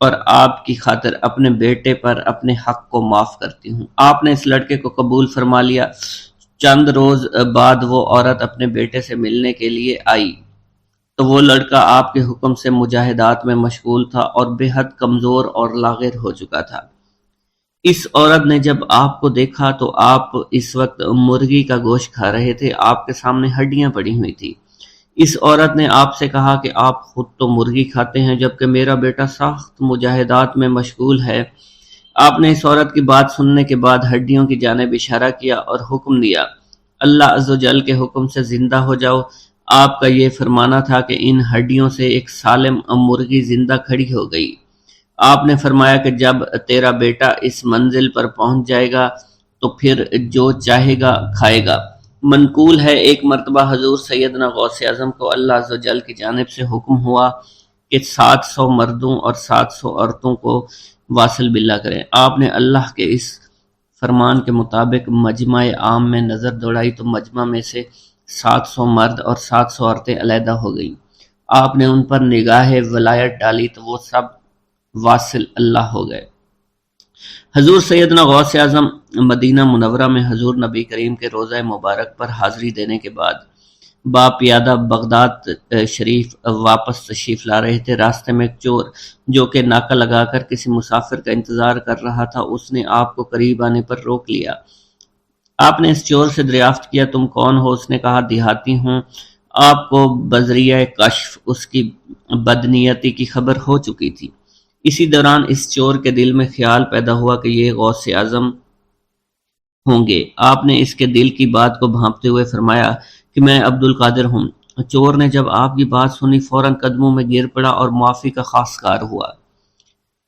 اور آپ کی خاطر اپنے بیٹے پر اپنے حق کو معاف کرتی ہوں۔ آپ نے اس لڑکے کو قبول فرما لیا۔ چند روز بعد وہ عورت اپنے بیٹے سے ملنے کے لیے آئی تو وہ لڑکا آپ کے حکم سے مجاہدات میں مشغول تھا اور بے حد کمزور اور لاغر ہو چکا تھا۔ اس عورت نے جب آپ کو دیکھا تو آپ اس وقت مرغی کا گوشت کھا رہے تھے، آپ کے سامنے ہڈیاں پڑی ہوئی تھی۔ اس عورت نے آپ سے کہا کہ آپ خود تو مرغی کھاتے ہیں جبکہ میرا بیٹا سخت مجاہدات میں مشغول ہے۔ آپ نے اس عورت کی بات سننے کے بعد ہڈیوں کی جانب اشارہ کیا اور حکم دیا، اللہ عز و جل کے حکم سے زندہ ہو جاؤ۔ آپ کا یہ فرمانا تھا کہ ان ہڈیوں سے ایک سالم مرغی زندہ کھڑی ہو گئی۔ آپ نے فرمایا کہ جب تیرا بیٹا اس منزل پر پہنچ جائے گا تو پھر جو چاہے گا کھائے گا۔ منقول ہے ایک مرتبہ حضور سیدنا غوث اعظم کو اللہ عز و جل کی جانب سے حکم ہوا کہ 700 مردوں اور 700 عورتوں کو واصل باللہ کریں۔ آپ نے اللہ کے اس فرمان کے مطابق مجمع عام میں نظر دوڑائی تو مجمع میں سے 700 مرد اور 700 عورتیں علیحدہ ہو گئیں۔ آپ نے ان پر نگاہ ولایت ڈالی تو وہ سب واصل اللہ ہو گئے۔ حضور سیدنا غوث اعظم مدینہ منورہ میں حضور نبی کریم کے روضہ مبارک پر حاضری دینے کے بعد با پیادہ بغداد شریف واپس تشریف لا رہے تھے۔ راستے میں ایک چور جو کہ ناکہ لگا کر کسی مسافر کا انتظار کر رہا تھا، اس نے آپ کو قریب آنے پر روک لیا۔ آپ نے اس چور سے دریافت کیا تم کون ہو؟ اس نے کہا دیہاتی ہوں۔ آپ کو بذریعہ کشف اس کی بدنیتی کی خبر ہو چکی تھی۔ اسی دوران اس چور کے دل میں خیال پیدا ہوا کہ یہ غوث اعظم ہوں گے۔ آپ نے اس کے دل کی بات کو بھانپتے ہوئے فرمایا کہ میں عبد القادر ہوں۔ چور نے جب آپ کی بات سنی فوراً قدموں میں گر پڑا اور معافی کا خواستگار ہوا۔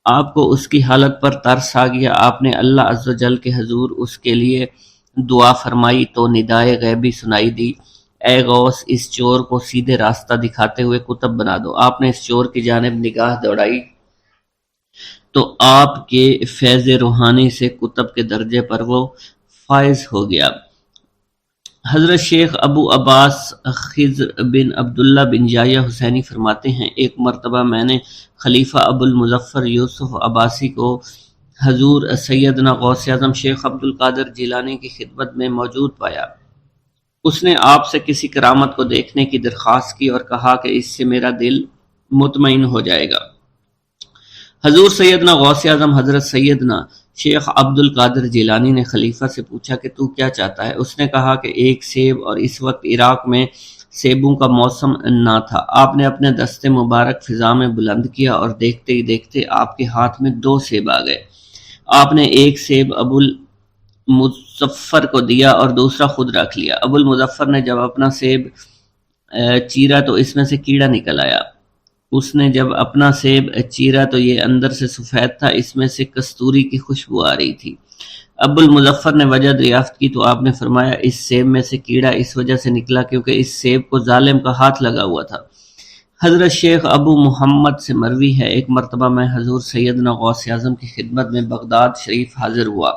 آپ کو اس کی حالت پر ترس آ گیا۔ آپ نے اللہ عز و جل کے حضور اس کے لیے دعا فرمائی تو ندائے غیبی سنائی دی، اے غوث اس چور کو سیدھے راستہ دکھاتے ہوئے قطب بنا دو۔ آپ نے اس چور کی جانب نگاہ دوڑائی تو آپ کے فیض روحانی سے قطب کے درجے پر وہ فائز ہو گیا۔ حضرت شیخ ابو عباس خضر بن عبداللہ بن جایہ حسینی فرماتے ہیں ایک مرتبہ میں نے خلیفہ ابو المظفر یوسف عباسی کو حضور سیدنا غوث اعظم شیخ عبد القادر جیلانی کی خدمت میں موجود پایا۔ اس نے آپ سے کسی کرامت کو دیکھنے کی درخواست کی اور کہا کہ اس سے میرا دل مطمئن ہو جائے گا۔ حضور سیدنا غوث اعظم حضرت سیدنا شیخ عبد القادر جیلانی نے خلیفہ سے پوچھا کہ تو کیا چاہتا ہے؟ اس نے کہا کہ ایک سیب، اور اس وقت عراق میں سیبوں کا موسم نہ تھا۔ آپ نے اپنے دست مبارک فضا میں بلند کیا اور دیکھتے ہی دیکھتے آپ کے ہاتھ میں 2 سیب آ گئے۔ آپ نے ایک سیب ابو المظفر کو دیا اور دوسرا خود رکھ لیا۔ ابو المظفر نے جب اپنا سیب چیرا تو اس میں سے کیڑا نکل آیا۔ اس نے جب اپنا سیب چیرا تو یہ اندر سے سفید تھا، اس میں سے کستوری کی خوشبو آ رہی تھی۔ ابو المظفر نے وجہ دریافت کی تو آپ نے فرمایا اس سیب میں سے کیڑا اس وجہ سے نکلا کیونکہ اس سیب کو ظالم کا ہاتھ لگا ہوا تھا۔ حضرت شیخ ابو محمد سے مروی ہے ایک مرتبہ میں حضور سیدنا غوث اعظم کی خدمت میں بغداد شریف حاضر ہوا۔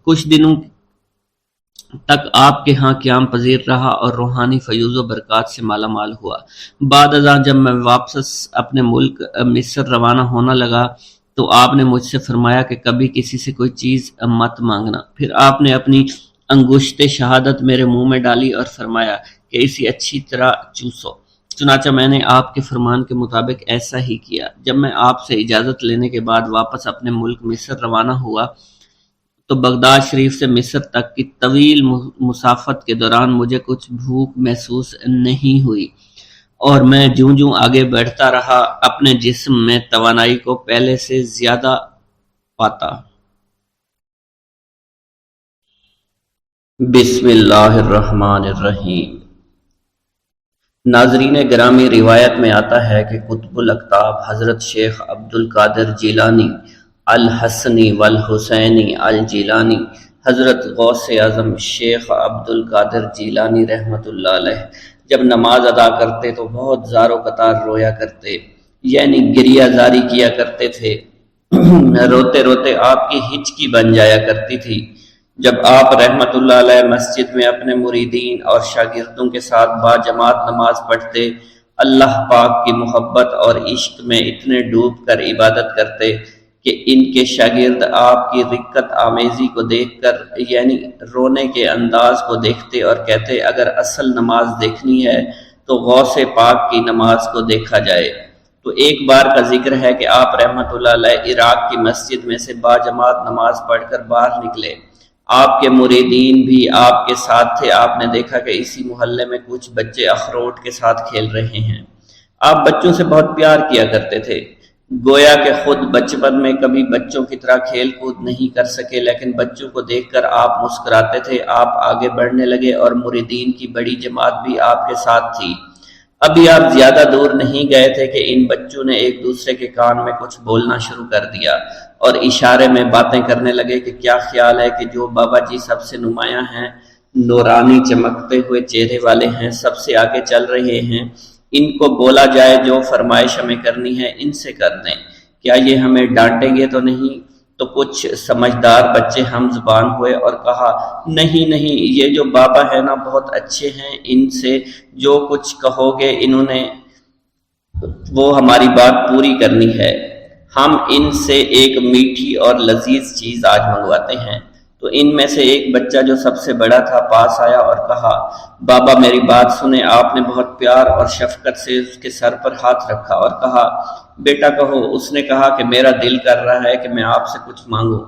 کچھ دنوں تک آپ کے ہاں قیام پذیر رہا اور روحانی فیوز و برکات سے مالا مال ہوا۔ بعد ازاں جب میں واپس اپنے ملک مصر روانہ ہونا لگا تو آپ نے مجھ سے فرمایا کہ کبھی کسی سے کوئی چیز مت مانگنا۔ پھر آپ نے اپنی انگشت شہادت میرے منہ میں ڈالی اور فرمایا کہ اسے اچھی طرح چوسو۔ چنانچہ میں نے آپ کے فرمان کے مطابق ایسا ہی کیا۔ جب میں آپ سے اجازت لینے کے بعد واپس اپنے ملک مصر روانہ ہوا تو بغداد شریف سے مصر تک کی طویل مسافت کے دوران مجھے کچھ بھوک محسوس نہیں ہوئی اور میں جوں آگے بڑھتا رہا اپنے جسم میں توانائی کو پہلے سے زیادہ پاتا۔ بسم اللہ الرحمن الرحیم۔ ناظرین گرامی، روایت میں آتا ہے کہ قطب الاقطاب حضرت شیخ عبد القادر جیلانی الحسنی والحسینی الجیلانی حضرت غوث اعظم شیخ عبد القادر جیلانی رحمۃ اللہ علیہ جب نماز ادا کرتے تو بہت زار و قطار رویا کرتے، یعنی گریہ زاری کیا کرتے تھے۔ روتے روتے آپ کی ہچکی بن جایا کرتی تھی۔ جب آپ رحمۃ اللہ علیہ مسجد میں اپنے مریدین اور شاگردوں کے ساتھ باجماعت نماز پڑھتے، اللہ پاک کی محبت اور عشق میں اتنے ڈوب کر عبادت کرتے کہ ان کے شاگرد آپ کی رقت آمیزی کو دیکھ کر، یعنی رونے کے انداز کو دیکھتے اور کہتے اگر اصل نماز دیکھنی ہے تو غوث پاک کی نماز کو دیکھا جائے۔ تو ایک بار کا ذکر ہے کہ آپ رحمۃ اللہ علیہ عراق کی مسجد میں سے باجماعت نماز پڑھ کر باہر نکلے۔ آپ کے مریدین بھی آپ کے ساتھ تھے۔ آپ نے دیکھا کہ اسی محلے میں کچھ بچے اخروٹ کے ساتھ کھیل رہے ہیں۔ آپ بچوں سے بہت پیار کیا کرتے تھے، گویا کہ خود بچپن میں کبھی بچوں کی طرح کھیل کود نہیں کر سکے، لیکن بچوں کو دیکھ کر آپ مسکراتے تھے۔ آپ آگے بڑھنے لگے اور مریدین کی بڑی جماعت بھی آپ کے ساتھ تھی۔ ابھی آپ زیادہ دور نہیں گئے تھے کہ ان بچوں نے ایک دوسرے کے کان میں کچھ بولنا شروع کر دیا اور اشارے میں باتیں کرنے لگے کہ کیا خیال ہے کہ جو بابا جی سب سے نمایاں ہیں، نورانی چمکتے ہوئے چہرے والے ہیں، سب سے آگے چل رہے ہیں، ان کو بولا جائے جو فرمائش ہمیں کرنی ہے ان سے کر دیں، کیا یہ ہمیں ڈانٹیں گے تو نہیں؟ تو کچھ سمجھدار بچے ہم زبان ہوئے اور کہا نہیں نہیں، یہ جو بابا ہے نا بہت اچھے ہیں، ان سے جو کچھ کہو گے انہوں نے وہ ہماری بات پوری کرنی ہے، ہم ان سے ایک میٹھی اور لذیذ چیز آج منگواتے ہیں۔ تو ان میں سے ایک بچہ جو سب سے بڑا تھا پاس آیا اور کہا بابا میری بات سنیں۔ آپ نے بہت پیار اور شفقت سے اس کے سر پر ہاتھ رکھا اور کہا بیٹا کہو۔ اس نے کہا کہ میرا دل کر رہا ہے کہ میں آپ سے کچھ مانگوں۔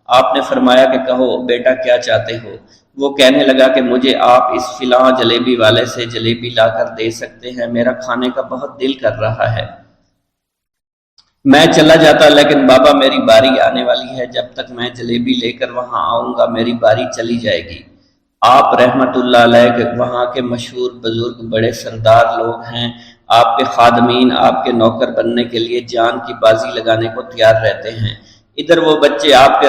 آپ نے فرمایا کہ کہو بیٹا کیا چاہتے ہو؟ وہ کہنے لگا کہ مجھے آپ اس فلاں جلیبی والے سے جلیبی لا کر دے سکتے ہیں، میرا کھانے کا بہت دل کر رہا ہے۔ میں چلا جاتا لیکن بابا میری باری آنے والی ہے، جب تک میں جلیبی لے کر وہاں آؤں گا میری باری چلی جائے گی۔ آپ رحمت اللہ علیہ کے وہاں کے مشہور بزرگ بڑے سردار لوگ ہیں، آپ کے خادمین آپ کے نوکر بننے کے لیے جان کی بازی لگانے کو تیار رہتے ہیں۔ ادھر وہ بچے آپ کے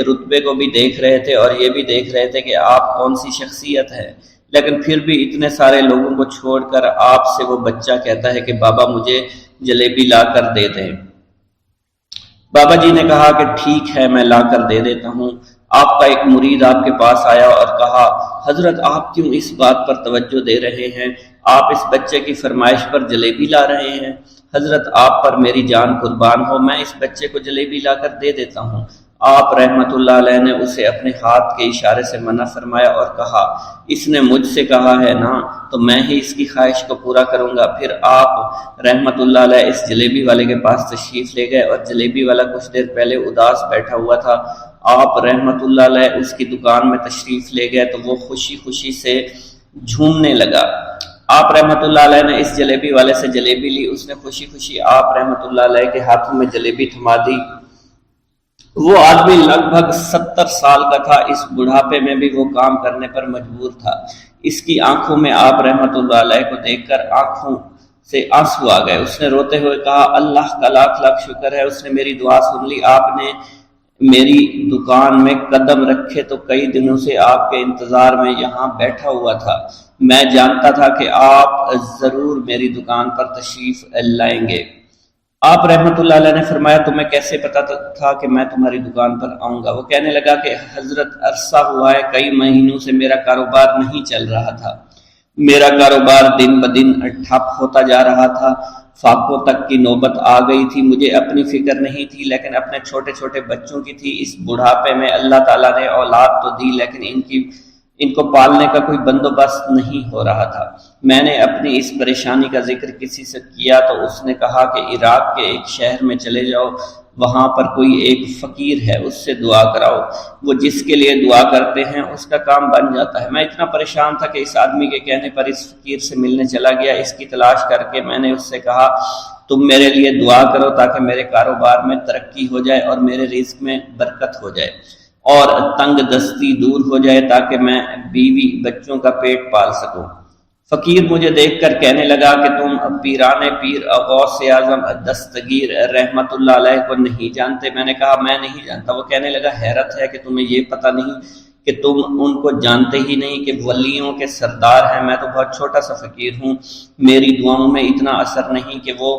رتبے کو بھی دیکھ رہے تھے اور یہ بھی دیکھ رہے تھے کہ آپ کون سی شخصیت ہے، لیکن پھر بھی اتنے سارے لوگوں کو چھوڑ کر آپ سے وہ بچہ کہتا ہے کہ بابا مجھے جلیبی لا کر دے دیں۔ بابا جی نے کہا کہ ٹھیک ہے میں لا کر دے دیتا ہوں۔ آپ کا ایک مرید آپ کے پاس آیا اور کہا حضرت آپ کیوں اس بات پر توجہ دے رہے ہیں؟ آپ اس بچے کی فرمائش پر جلیبی لا رہے ہیں۔ حضرت آپ پر میری جان قربان ہو، میں اس بچے کو جلیبی لا کر دے دیتا ہوں۔ آپ رحمت اللہ علیہ نے اسے اپنے ہاتھ کے اشارے سے منع فرمایا اور کہا اس نے مجھ سے کہا ہے نا تو میں ہی اس کی خواہش کو پورا کروں گا۔ پھر آپ رحمت اللہ علیہ اس جلیبی والے کے پاس تشریف لے گئے اور جلیبی والا کچھ دیر پہلے اداس بیٹھا ہوا تھا۔ آپ رحمت اللہ علیہ اس کی دکان میں تشریف لے گئے تو وہ خوشی خوشی سے جھومنے لگا۔ آپ رحمت اللہ علیہ نے اس جلیبی والے سے جلیبی لی، اس نے خوشی خوشی آپ رحمت اللہ علیہ کے ہاتھوں میں جلیبی تھما دی۔ وہ آدمی لگ بھگ 70 سال کا تھا، اس بڑھاپے میں بھی وہ کام کرنے پر مجبور تھا۔ اس کی آنکھوں میں آپ رحمت اللہ علیہ کو دیکھ کر آنکھوں سے آنسو آ گئے۔ اس نے روتے ہوئے کہا اللہ کا لاکھ لاکھ شکر ہے، اس نے میری دعا سن لی۔ آپ نے میری دکان میں قدم رکھے تو کئی دنوں سے آپ کے انتظار میں یہاں بیٹھا ہوا تھا۔ میں جانتا تھا کہ آپ ضرور میری دکان پر تشریف لائیں گے۔ آپ رحمت اللہ علیہ نے فرمایا تمہیں کیسے پتا تھا کہ میں تمہاری دکان پر آؤں گا؟ وہ کہنے لگا کہ حضرت عرصہ ہوا ہے، کئی مہینوں سے میرا کاروبار نہیں چل رہا تھا، میرا کاروبار دن بدن ٹھپ ہوتا جا رہا تھا، فاقوں تک کی نوبت آ گئی تھی۔ مجھے اپنی فکر نہیں تھی لیکن اپنے چھوٹے چھوٹے بچوں کی تھی۔ اس بڑھاپے میں اللہ تعالیٰ نے اولاد تو دی لیکن ان کو پالنے کا کوئی بندوبست نہیں ہو رہا تھا۔ میں نے اپنی اس پریشانی کا ذکر کسی سے کیا تو اس نے کہا کہ عراق کے ایک شہر میں چلے جاؤ، وہاں پر کوئی ایک فقیر ہے، اس سے دعا کراؤ، وہ جس کے لیے دعا کرتے ہیں اس کا کام بن جاتا ہے۔ میں اتنا پریشان تھا کہ اس آدمی کے کہنے پر اس فقیر سے ملنے چلا گیا۔ اس کی تلاش کر کے میں نے اس سے کہا تم میرے لیے دعا کرو تاکہ میرے کاروبار میں ترقی ہو جائے اور میرے رزق میں برکت ہو جائے اور تنگ دستی دور ہو جائے تاکہ میں بیوی بچوں کا پیٹ پال سکوں۔ فقیر مجھے دیکھ کر کہنے لگا کہ تم پیرانے پیر غوث اعظم دستگیر رحمت اللہ علیہ کو نہیں جانتے؟ میں نے کہا میں نہیں جانتا۔ وہ کہنے لگا حیرت ہے کہ تمہیں یہ پتہ نہیں کہ تم ان کو جانتے ہی نہیں کہ ولیوں کے سردار ہیں۔ میں تو بہت چھوٹا سا فقیر ہوں، میری دعاؤں میں اتنا اثر نہیں کہ وہ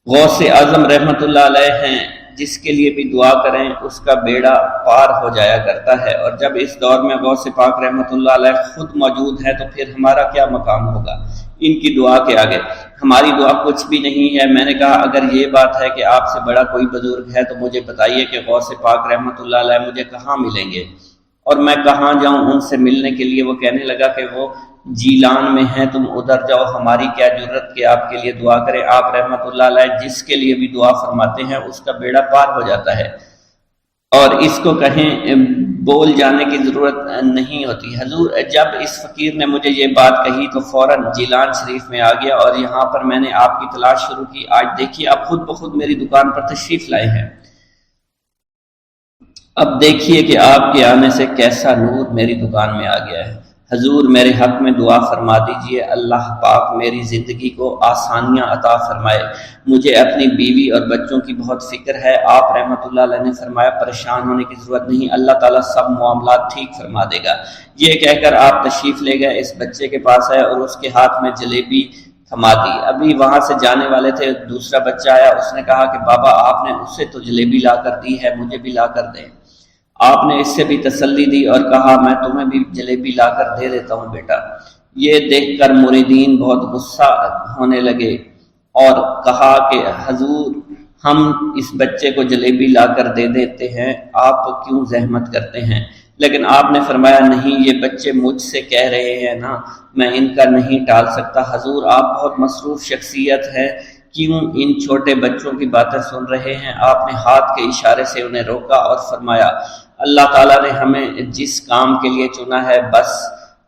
غوث اعظم رحمت اللہ علیہ ہیں، جس کے لیے بھی دعا کریں اس کا بیڑا پار ہو جایا کرتا ہے۔ اور جب اس دور میں غوث پاک رحمت اللہ علیہ خود موجود ہے تو پھر ہمارا کیا مقام ہوگا ان کی دعا کے آگے؟ ہماری دعا کچھ بھی نہیں ہے۔ میں نے کہا اگر یہ بات ہے کہ آپ سے بڑا کوئی بزرگ ہے تو مجھے بتائیے کہ غوث پاک رحمت اللہ علیہ مجھے کہاں ملیں گے اور میں کہاں جاؤں ان سے ملنے کے لیے؟ وہ کہنے لگا کہ وہ جیلان میں ہیں، تم ادھر جاؤ، ہماری کیا جرت کہ آپ کے لیے دعا کریں۔ آپ رحمت اللہ علیہ جس کے لیے بھی دعا فرماتے ہیں اس کا بیڑا پار ہو جاتا ہے اور اس کو کہیں بول جانے کی ضرورت نہیں ہوتی۔ حضور جب اس فقیر نے مجھے یہ بات کہی تو فوراً جیلان شریف میں آ گیا اور یہاں پر میں نے آپ کی تلاش شروع کی۔ آج دیکھیے آپ خود بخود میری دکان پر تشریف لائے ہیں۔ اب دیکھیے کہ آپ کے آنے سے کیسا نور میری دکان میں آ گیا ہے۔ حضور میرے حق میں دعا فرما دیجئے، اللہ پاک میری زندگی کو آسانیاں عطا فرمائے، مجھے اپنی بیوی اور بچوں کی بہت فکر ہے۔ آپ رحمت اللہ علیہ نے فرمایا پریشان ہونے کی ضرورت نہیں، اللہ تعالیٰ سب معاملات ٹھیک فرما دے گا۔ یہ کہہ کر آپ تشریف لے گئے، اس بچے کے پاس آئے اور اس کے ہاتھ میں جلیبی تھما دی۔ ابھی وہاں سے جانے والے تھے، دوسرا بچہ آیا، اس نے کہا کہ بابا آپ نے اسے تو جلیبی لا کر دی ہے، مجھے بھی لا کر دیں۔ آپ نے اس سے بھی تسلی دی اور کہا میں تمہیں بھی جلیبی لا کر دے دیتا ہوں بیٹا۔ یہ دیکھ کر مریدین بہت غصہ ہونے لگے اور کہا کہ حضور ہم اس بچے کو جلیبی لا کر دے دیتے ہیں، آپ کیوں زحمت کرتے ہیں؟ لیکن آپ نے فرمایا نہیں، یہ بچے مجھ سے کہہ رہے ہیں نا، میں ان کا نہیں ٹال سکتا۔ حضور آپ بہت مصروف شخصیت ہے، کیوں ان چھوٹے بچوں کی باتیں سن رہے ہیں؟ آپ نے ہاتھ کے اشارے سے انہیں روکا اور فرمایا اللہ تعالیٰ نے ہمیں جس کام کے لیے چنا ہے بس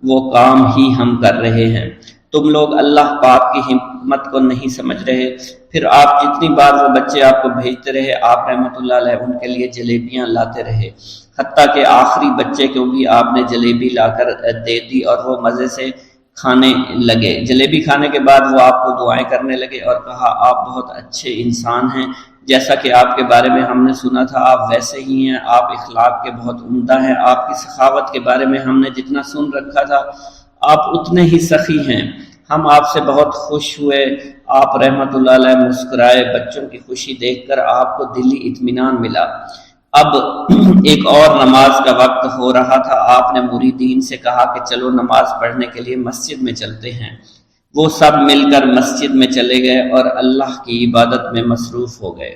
وہ کام ہی ہم کر رہے ہیں، تم لوگ اللہ پاک کی حکمت کو نہیں سمجھ رہے۔ پھر آپ جتنی بار وہ بچے آپ کو بھیجتے رہے، آپ رحمۃ اللہ علیہ ان کے لیے جلیبیاں لاتے رہے، حتیٰ کہ آخری بچے کو بھی آپ نے جلیبی لا کر دے دی اور وہ مزے سے کھانے لگے۔ جلیبی کھانے کے بعد وہ آپ کو دعائیں کرنے لگے اور کہا آپ بہت اچھے انسان ہیں، جیسا کہ آپ کے بارے میں ہم نے سنا تھا آپ ویسے ہی ہیں، آپ اخلاق کے بہت عمدہ ہیں، آپ کی سخاوت کے بارے میں ہم نے جتنا سن رکھا تھا آپ اتنے ہی سخی ہیں، ہم آپ سے بہت خوش ہوئے۔ آپ رحمت اللہ علیہ مسکرائے، بچوں کی خوشی دیکھ کر آپ کو دلی اطمینان ملا۔ اب ایک اور نماز کا وقت ہو رہا تھا، آپ نے مریدین سے کہا کہ چلو نماز پڑھنے کے لیے مسجد میں چلتے ہیں۔ وہ سب مل کر مسجد میں چلے گئے اور اللہ کی عبادت میں مصروف ہو گئے۔